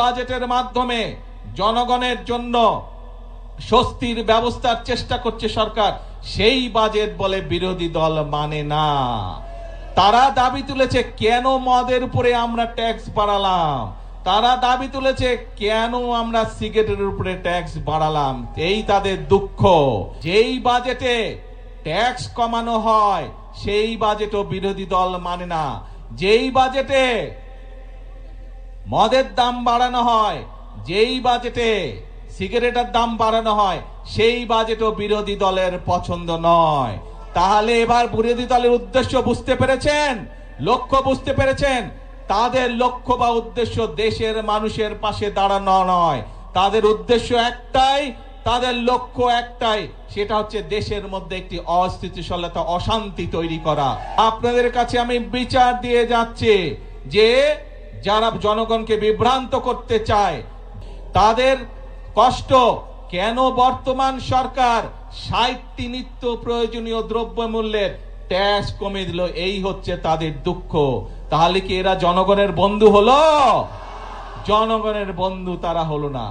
বাজেটের মাধ্যমে জনগণের জন্য স্বস্তির ব্যবস্থার চেষ্টা করছে সরকার, সেই বাজেট বলে বিরোধী দল মানে না। তারা দাবি তুলেছে কেন মদের উপরে আমরা ট্যাক্স বাড়ালাম, তারা দাবি তুলেছে কেন আমরা সিগারেটের উপরে ট্যাক্স বাড়ালাম, এই তাদের দুঃখ। যেই বাজেটে ট্যাক্স কমানো হয় সেই বাজেটও বিরোধী দল মানে না। যেই বাজেটে মদের দাম বাড়ানো হয়, যেই বাজেটে সিগারেটের দাম বাড়ানো হয়, সেই বাজেটও বিরোধী দলের পছন্দ নয়। তাহলে এবার বিরোধী দলের উদ্দেশ্য বুঝতে পেরেছেন, লক্ষ্য বুঝতে পেরেছেন? তাদের লক্ষ্য বা উদ্দেশ্য দেশের মানুষের পাশে দাঁড়ানো নয়, তাদের উদ্দেশ্য একটাই, তাদের লক্ষ্য একটাই, সেটা হচ্ছে দেশের মধ্যে একটি অস্থিতিশীলতা, অশান্তি তৈরি করা। আপনাদের কাছে আমি বিচার দিয়ে যাচ্ছি যে যারা জনগণকে বিভ্রান্ত করতে চায় তাদের কষ্ট কেন বর্তমান সরকার ৬০টি নিত্য প্রয়োজনীয় দ্রব্যমূল্যের ট্যাক্স কমিয়ে দিল, এই হচ্ছে তাদের দুঃখ। তাহলে কি এরা জনগণের বন্ধু হলো? জনগণের বন্ধু তারা হলো না।